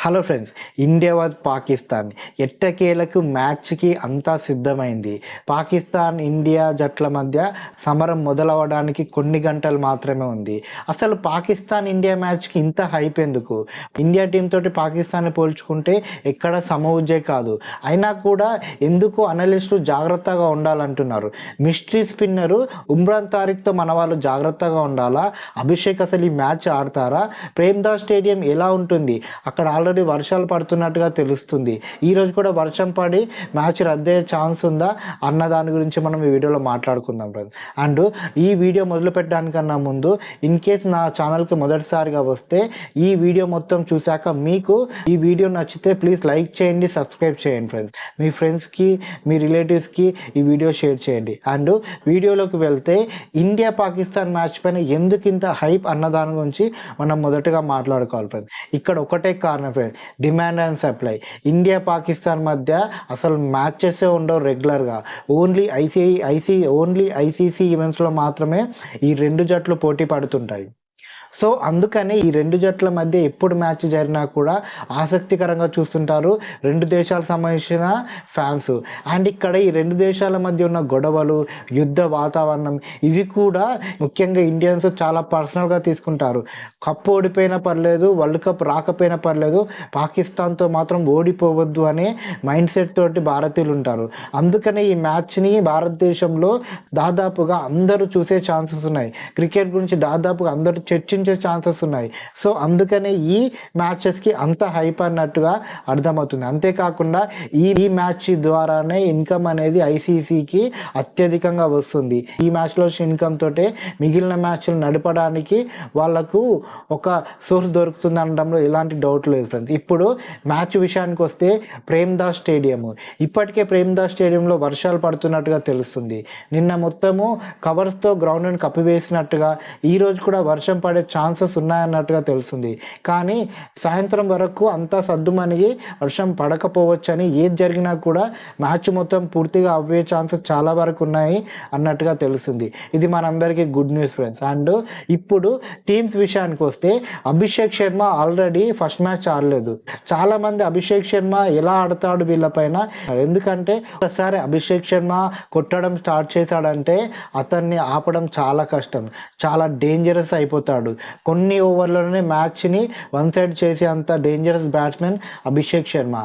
Hello friends, India versus Pakistan ఎట్టకేలకు మ్యాచ్కి అంతా సిద్ధమైంది. పాకిస్తాన్ ఇండియా జట్ల మధ్య సమరం మొదలవడానికి కొన్ని గంటలు మాత్రమే ఉంది. అసలు పాకిస్తాన్ ఇండియా మ్యాచ్కి ఇంత హైప్ ఎందుకు? ఇండియా టీం తోటి పాకిస్తాన్ని పోల్చుకుంటే ఎక్కడ సమవుజ్జే కాదు. అయినా కూడా ఎందుకు అనలిస్టులు జాగ్రత్తగా ఉండాలంటున్నారు. మిస్టరీ స్పిన్నరు ఉమ్రాన్ తారిక్తో మన వాళ్ళు జాగ్రత్తగా ఉండాలా? అభిషేక్ అసలు ఈ మ్యాచ్ ఆడతారా? ప్రేమ్దాస్ స్టేడియం ఎలా ఉంటుంది? అక్కడ ఆల్రెడీ వర్షాలు పడుతున్నట్టుగా తెలుస్తుంది. ఈరోజు కూడా వర్షం పడి మ్యాచ్ రద్దయ్యే ఛాన్స్ ఉందా అన్న దాని గురించి మనం ఈ వీడియోలో మాట్లాడుకుందాం ఫ్రెండ్స్. అండ్ ఈ వీడియో మొదలు పెట్టడానికన్నా ముందు ఇన్ కేస్ నా ఛానల్కి మొదటిసారిగా వస్తే ఈ వీడియో మొత్తం చూశాక మీకు ఈ వీడియో నచ్చితే ప్లీజ్ లైక్ చేయండి, సబ్స్క్రైబ్ చేయండి ఫ్రెండ్స్. మీ ఫ్రెండ్స్కి, మీ రిలేటివ్స్కి ఈ వీడియో షేర్ చేయండి. అండ్ వీడియోలోకి వెళ్తే ఇండియా పాకిస్తాన్ మ్యాచ్ పైన ఎందుకు ఇంత హైప్ అన్న దాని గురించి మనం మొదటగా మాట్లాడుకోవాలి ఫ్రెండ్స్. ఇక్కడ ఒకటే కారణం friends, demand and supply. India Pakistan మధ్య అసలు మ్యాచెస్ ఉండవు రెగ్యులర్గా. ఓన్లీ ఐసీసీ ఈవెంట్స్లో మాత్రమే ఈ రెండు జట్లు పోటీ పడుతుంటాయి. సో అందుకనే ఈ రెండు జట్ల మధ్య ఎప్పుడు మ్యాచ్ జరిగినా కూడా ఆసక్తికరంగా చూస్తుంటారు రెండు దేశాలకు సంబంధించిన ఫ్యాన్స్. అండ్ ఇక్కడ ఈ రెండు దేశాల మధ్య ఉన్న గొడవలు, యుద్ధ వాతావరణం ఇవి కూడా ముఖ్యంగా ఇండియన్స్ చాలా పర్సనల్గా తీసుకుంటారు. కప్ ఓడిపోయినా పర్లేదు, వరల్డ్ కప్ రాకపోయినా పర్లేదు, పాకిస్తాన్తో మాత్రం ఓడిపోవద్దు అనే మైండ్ సెట్ తోటి భారతీయులు ఉంటారు. అందుకనే ఈ మ్యాచ్ని భారతదేశంలో దాదాపుగా అందరూ చూసే ఛాన్సెస్ ఉన్నాయి. క్రికెట్ గురించి దాదాపుగా అందరూ చర్చించే ఛాన్సెస్ ఉన్నాయి. సో అందుకనే ఈ మ్యాచెస్కి అంత హైప్ అన్నట్టుగా అర్థమవుతుంది. అంతేకాకుండా ఈ మ్యాచ్ ద్వారానే ఇన్కమ్ అనేది ఐసీసీకి అత్యధికంగా వస్తుంది. ఈ మ్యాచ్లో ఇన్కమ్ తోటే మిగిలిన మ్యాచ్లు నడపడానికి వాళ్ళకు ఒక సోర్స్ దొరుకుతుంది అనడంలో ఎలాంటి డౌట్ లేదు ఫ్రెండ్స్. ఇప్పుడు మ్యాచ్ విషయానికి వస్తే ప్రేమ్దాస్ స్టేడియం, ఇప్పటికే ప్రేమ్దాస్ స్టేడియంలో వర్షాలు పడుతున్నట్టుగా తెలుస్తుంది. నిన్న మొత్తము కవర్స్తో గ్రౌండ్ని కప్పివేసినట్టుగా ఈరోజు కూడా వర్షం పడే ఛాన్సెస్ ఉన్నాయన్నట్టుగా తెలుస్తుంది. కానీ సాయంత్రం వరకు అంతా సద్దుమణిగి వర్షం పడకపోవచ్చని, ఏది జరిగినా కూడా మ్యాచ్ మొత్తం పూర్తిగా అవ్వే ఛాన్సెస్ చాలా వరకు ఉన్నాయి అన్నట్టుగా తెలుస్తుంది. ఇది మనందరికీ గుడ్ న్యూస్ ఫ్రెండ్స్. అండ్ ఇప్పుడు టీమ్స్ విషయానికి వస్తే Abhishek Sharma already first match ఆడలేదు. చాలామంది అభిషేక్ శర్మ ఎలా ఆడతాడు వీళ్ళపైన, ఎందుకంటే ఒకసారి అభిషేక్ శర్మ కొట్టడం స్టార్ట్ చేశాడంటే అతన్ని ఆపడం చాలా కష్టం, చాలా డేంజరస్ అయిపోతాడు. కొన్ని ఓవర్లలోనే మ్యాచ్ని వన్ సైడ్ చేసే అంత డేంజరస్ బ్యాట్స్మెన్ అభిషేక్ శర్మ.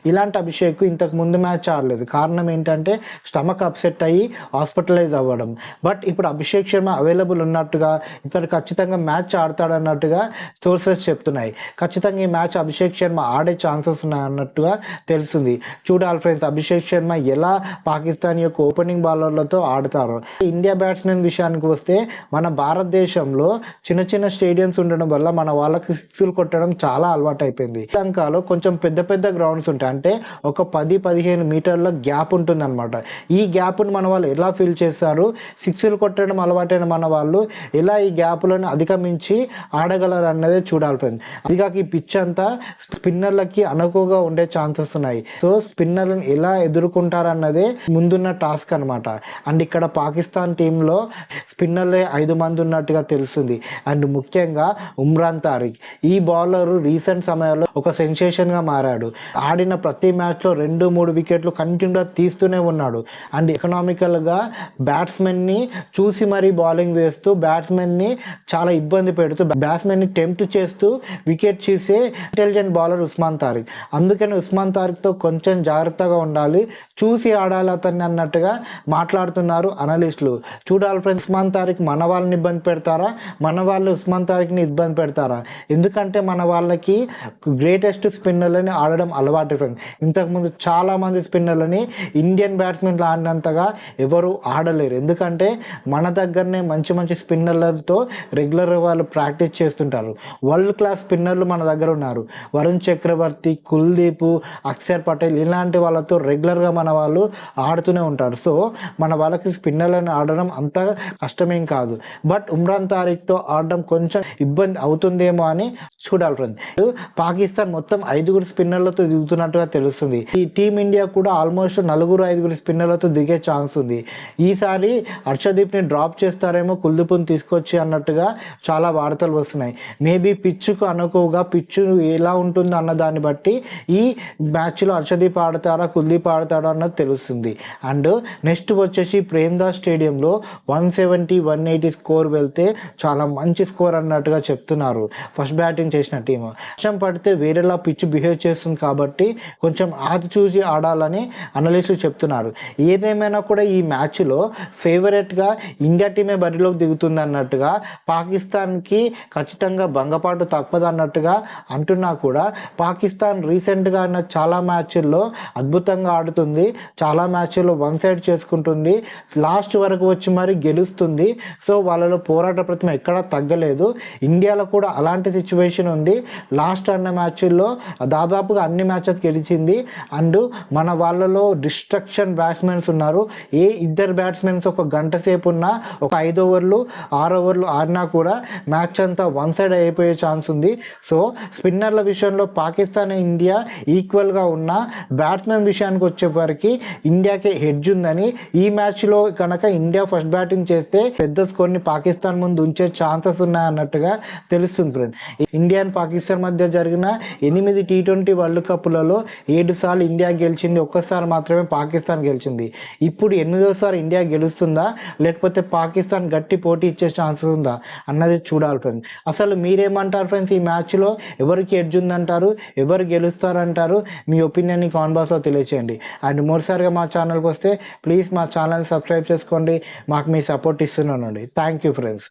ఇలాంటి అభిషేక్ ఇంతకు ముందు మ్యాచ్ ఆడలేదు. కారణం ఏంటంటే స్టమక్ అప్సెట్ అయ్యి హాస్పిటలైజ్ అవ్వడం. బట్ ఇప్పుడు అభిషేక్ శర్మ అవైలబుల్ ఉన్నట్టుగా, ఇప్పుడు ఖచ్చితంగా మ్యాచ్ ఆడతాడన్నట్టుగా సోర్సెస్ చెప్తున్నాయి. ఖచ్చితంగా ఈ మ్యాచ్ అభిషేక్ శర్మ ఆడే ఛాన్సెస్ ఉన్నాయి అన్నట్టుగా తెలుస్తుంది. చూడాలి ఫ్రెండ్స్ అభిషేక్ శర్మ ఎలా పాకిస్తాన్ యొక్క ఓపెనింగ్ బౌలర్లతో ఆడతారో. ఇండియా బ్యాట్స్మెన్ విషయానికి వస్తే మన భారతదేశంలో చిన్న చిన్న స్టేడియంస్ ఉండడం వల్ల మన వాళ్ళకి సిక్స్లు కొట్టడం చాలా అలవాటు అయిపోయింది. శ్రీలంకలో కొంచెం పెద్ద పెద్ద గ్రౌండ్స్ ఉంటాయి, అంటే ఒక 10-15 మీటర్ల గ్యాప్ ఉంటుంది అనమాట. ఈ గ్యాప్ను మన వాళ్ళు ఎలా ఫిల్ చేస్తారు, సిక్స్లు కొట్టడం అలవాటైన మన వాళ్ళు ఎలా ఈ గ్యాప్లను అధిగమించి ఆడగలరు అన్నదే చూడాలి ఫ్రెండ్స్. అదిగాక ఈ పిచ్ అంతా స్పిన్నర్లకి అనుకువగా ఉండే ఛాన్సెస్ ఉన్నాయి. సో స్పిన్నర్లను ఎలా ఎదుర్కొంటారన్నదే ముందున్న టాస్క్ అనమాట. అండ్ ఇక్కడ పాకిస్తాన్ టీంలో స్పిన్నర్లే 5 మంది ఉన్నట్టుగా తెలుస్తుంది. అండ్ ముఖ్యంగా ఉమ్రాన్ తారిక్ ఈ బౌలరు రీసెంట్ సమయంలో ఒక సెన్సేషన్గా మారాడు. ఆడిన ప్రతి మ్యాచ్లో 2-3 వికెట్లు కంటిన్యూగా తీస్తూనే ఉన్నాడు. అండ్ ఎకనామికల్గా బ్యాట్స్మెన్ని చూసి మరీ బౌలింగ్ వేస్తూ, బ్యాట్స్మెన్ని చాలా ఇబ్బంది పెడుతూ, బ్యాట్స్మెన్ని టెంప్ట్ చేస్తూ వికెట్ చేసే ఇంటెలిజెంట్ బౌలర్ ఉస్మాన్ తారిక్. అందుకని ఉస్మాన్ తారిక్తో కొంచెం జాగ్రత్తగా ఉండాలి, చూసి ఆడాలి అతన్ని అన్నట్టుగా మాట్లాడుతున్నారు అనలిస్టులు. చూడాలి ఫ్రెండ్స్, ఉస్మాన్ తారిక్ మన వాళ్ళని ఇబ్బంది పెడతారా, మన వాళ్ళు ఉస్మాన్ తారిక్ని ఇబ్బంది పెడతారా? ఎందుకంటే మన వాళ్ళకి గ్రేటెస్ట్ స్పిన్నర్లని ఆడడం అలవాటు ఫ్రెండ్స్. ఇంతకుముందు చాలామంది స్పిన్నర్లని ఇండియన్ బ్యాట్స్మెన్లు ఆడినంతగా ఎవరు ఆడలేరు. ఎందుకంటే మన దగ్గరనే మంచి మంచి స్పిన్నర్లతో రెగ్యులర్గా వాళ్ళు ప్రాక్టీస్ చేస్తుంటారు. వరల్డ్ క్లాస్ స్పిన్నర్లు మన దగ్గర ఉన్నారు. వరుణ్ చక్రవర్తి, కుల్దీప్, అక్షర్ పటేల్ ఇలాంటి వాళ్ళతో రెగ్యులర్గా మన వాళ్ళు ఆడుతూనే ఉంటారు. సో మన వాళ్ళకి స్పిన్నర్లను ఆడడం అంత కష్టమేం కాదు. బట్ ఉమ్రాన్ తారిక్తో ఆడడం కొంచెం ఇబ్బంది అవుతుందేమో అని చూడాలి ఫ్రెండ్స్. పాకిస్తాన్ మొత్తం 5 స్పిన్నర్లతో దిగుతున్నట్టుగా తెలుస్తుంది. ఈ టీమిండియా కూడా ఆల్మోస్ట్ 4-5 స్పిన్నర్లతో దిగే ఛాన్స్ ఉంది. ఈసారి హర్షదీప్ని డ్రాప్ చేస్తారేమో కుల్దీప్ని తీసుకొచ్చి అన్నట్టుగా చాలా వార్తలు వస్తున్నాయి. మేబీ పిచ్చుకు అనుకోగా పిచ్చు ఎలా ఉంటుందో అన్న దాన్ని బట్టి ఈ మ్యాచ్లో హర్షదీప్ ఆడతారా కుల్దీప్ ఆడతాడా అన్నది తెలుస్తుంది. అండ్ నెక్స్ట్ వచ్చేసి ప్రేమ్దాస్ స్టేడియంలో 170-180 స్కోర్ వెళ్తే చాలా మంచి స్కోర్ అన్నట్టుగా చెప్తున్నారు. ఫస్ట్ బ్యాటింగ్ చేసిన టీము వర్షం పడితే వేరేలా పిచ్ బిహేవ్ చేస్తుంది కాబట్టి కొంచెం ఆది చూసి ఆడాలని అనలిస్టులు చెప్తున్నారు. ఏదేమైనా కూడా ఈ మ్యాచ్లో ఫేవరెట్గా ఇండియా టీమే బరిలోకి దిగుతుంది అన్నట్టుగా, పాకిస్తాన్కి ఖచ్చితంగా భంగపాటు తప్పదు అన్నట్టుగా అంటున్నా కూడా పాకిస్తాన్ రీసెంట్గా ఆడిన చాలా మ్యాచ్ల్లో అద్భుతంగా ఆడుతుంది. చాలా మ్యాచ్ల్లో వన్ సైడ్ చేసుకుంటుంది, లాస్ట్ వరకు వచ్చి మరి గెలుస్తుంది. సో వాళ్ళలో పోరాట ప్రతిమ ఎక్కడా తగ్గలేదు. ఇండియాలో కూడా అలాంటి సిచ్యువేషన్ ఉంది. లాస్ట్ అన్న మ్యాచ్ల్లో దాదాపుగా అన్ని మ్యాచెస్ గెలిచింది. అండ్ మన వాళ్ళలో డిస్ట్రక్షన్ బ్యాట్స్మెన్స్ ఉన్నారు. ఏ ఇద్దరు బ్యాట్స్మెన్స్ ఒక గంట సేపు ఉన్నా, ఒక 5 ఓవర్లు 6 ఓవర్లు ఆడినా కూడా మ్యాచ్ అంతా వన్ సైడ్ అయిపోయే ఛాన్స్ ఉంది. సో స్పిన్నర్ల విషయంలో పాకిస్తాన్ ఇండియా ఈక్వల్గా ఉన్న, బ్యాట్స్మెన్ విషయానికి వచ్చేసరికి ఇండియాకే హెడ్జ్ ఉందని, ఈ మ్యాచ్లో కనుక ఇండియా ఫస్ట్ బ్యాటింగ్ చేస్తే పెద్ద స్కోర్ని పాకిస్తాన్ ముందు ఉంచే ఛాన్సెస్ ఉన్నాయన్నట్టుగా తెలుస్తుంది ఫ్రెండ్స్. ఇండియా అండ్ పాకిస్తాన్ మధ్య జరిగిన 8 T20 వరల్డ్ కప్లలో 7 సార్లు ఇండియా గెలిచింది, ఒక్కసారి మాత్రమే పాకిస్తాన్ గెలిచింది. ఇప్పుడు 8వ సారి ఇండియా గెలుస్తుందా లేకపోతే పాకిస్తాన్ గట్టి పోటీ ఇచ్చే ఛాన్సెస్ ఉందా అన్నది చూడాలి ఫ్రెండ్స్. అసలు మీరేమంటారు ఫ్రెండ్స్? ఈ మ్యాచ్లో ఎవరికి ఎడ్జ్ ఉందంటారు, ఎవరు గెలుస్తారంటారు? మీ ఒపీనియన్ని కామెంట్ బాక్స్లో తెలియచేయండి. అండ్ మరోసారిగా మా ఛానల్కి వస్తే ప్లీజ్ మా ఛానల్ని సబ్స్క్రైబ్ చేసుకోండి. మాకు మీ సపోర్ట్ ఇస్తున్నానండి. Thank you friends.